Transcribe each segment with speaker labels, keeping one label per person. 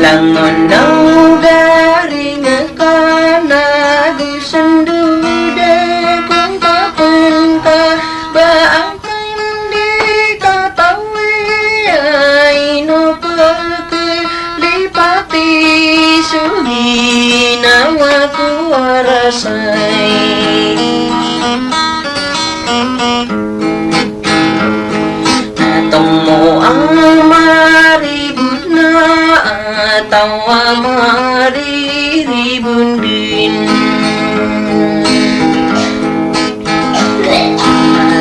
Speaker 1: Langon nau garing kana gusendu de kung papen ka baang di katawi aino peke lipati sugi nawaku warasai Tomo amari budna atau amari ribundin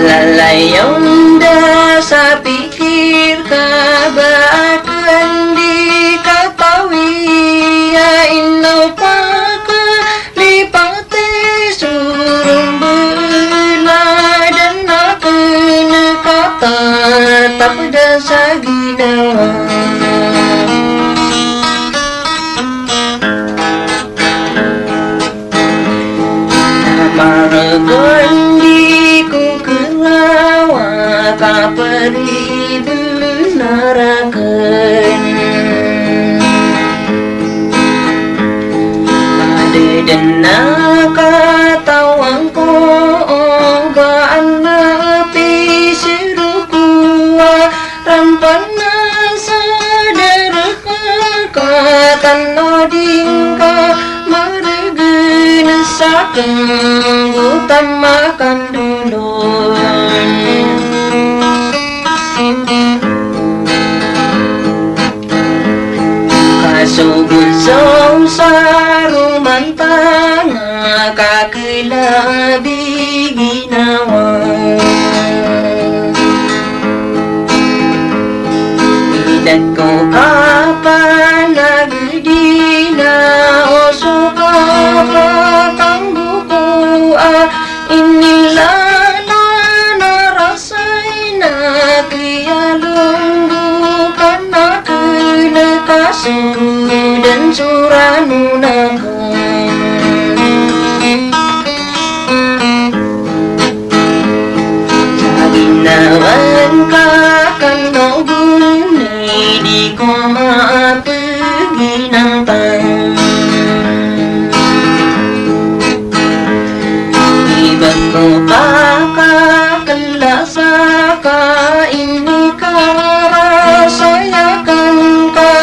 Speaker 1: Lalayong dasa pikir kabakan di katawi inau pake lipati surung bela dan nakena kata tak dasa ginawa Maragon di ku kelawa kaperi benarakan Pada dena katawangku baan api seruku rampana sadar katan odingka margen sakeng utamakan dulu kasubul saru mantanga kakelabi ginawa Idat ko kapan nagdina o suka kang buku inilah na rasay na kiyalong bukan na kinakasu dan suranunakan sa ginawan ka kanobun di ko mapaginantang Iba't ko pakakalasa ka ini karasayakan ka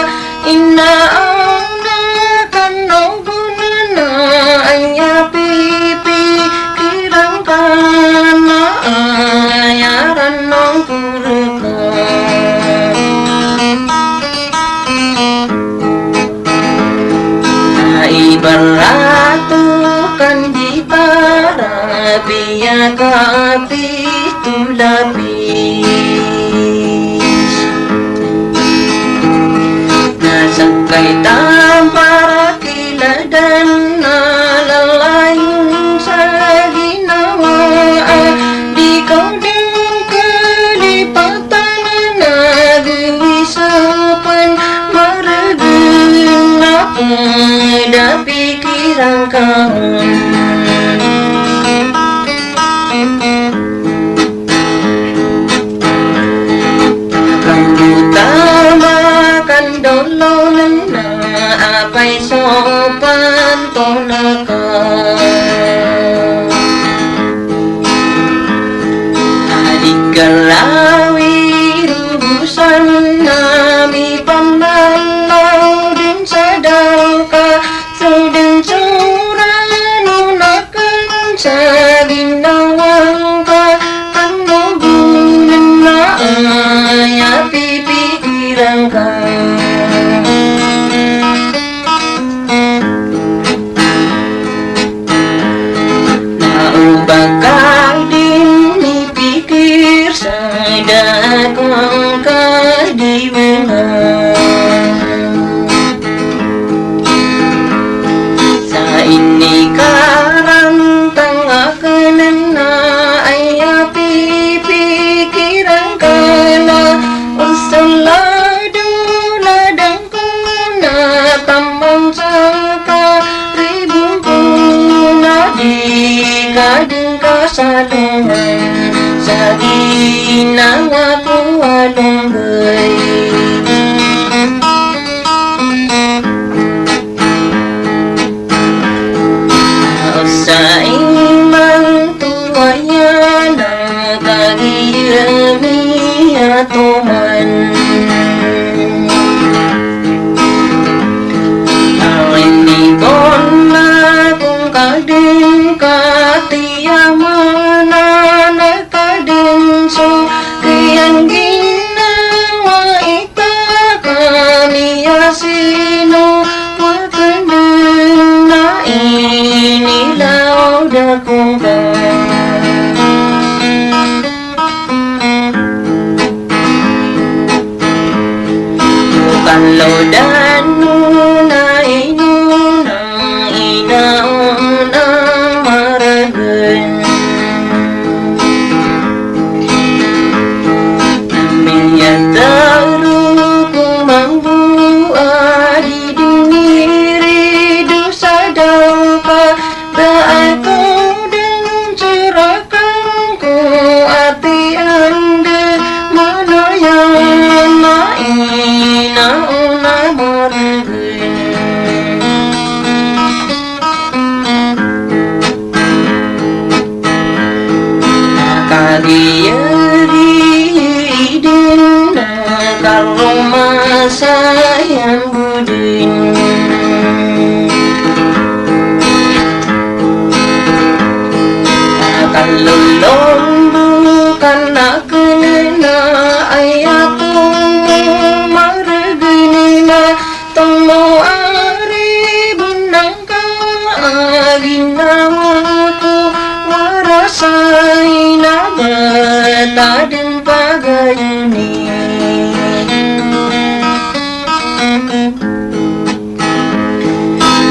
Speaker 1: inaanak nobun na anya pipikirang ka na ayaran ng kureka Ibaratukan di para biya kapit tulapis Nasangkay tampara kiladan na lalayong sa ginawa Di kau din kalipatan na gawisapan maragin na pada pikiran kamu Akan utamakan dolonan na apay sopan tonakan Adik galawi rubusan nami pambalau din sadaka Sedang suranunakan sa ginawang ka Ang mabunan na ay pipikiran ka Naubag ka din ipikir sa dakong kadiwangan Ini karang tangakanan na ay pipikiran ka na Usalado ladang ko na tamang saka ribong ko na di ka din kasalungan Sa ginawa ko alunggay kalau danu na inuna inauna maragen namanya taru kumambu adi dingiri dosa dauka aku dan cerahkan ku hati anda mana yang maina una margen kadiyadin karoma sayang budin kalau bukan nak kena ayatu margenina tomo ari bunangka aginaku warasaina betaden pagayuni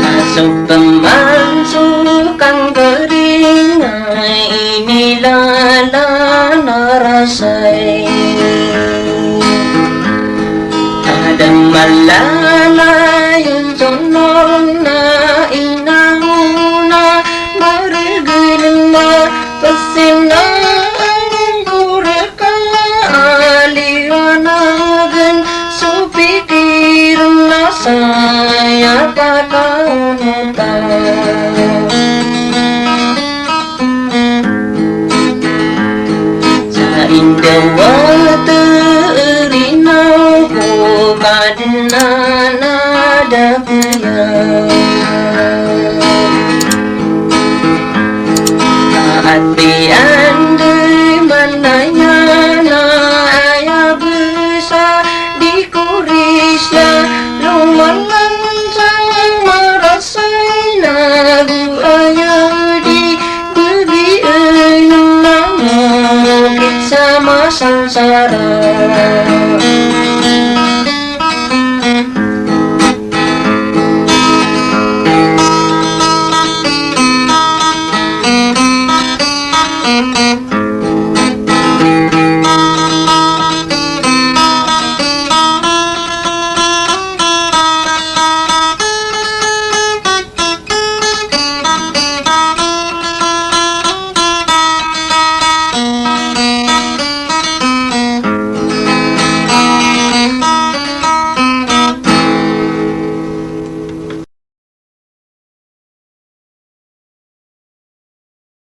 Speaker 1: masuk teman sukan keringai inilah narasai ada malalayun sonona inanguna margenina pesina angkureka aliwanagan supikirna saya pakaunuta indah waterina ko kadna nada puya hati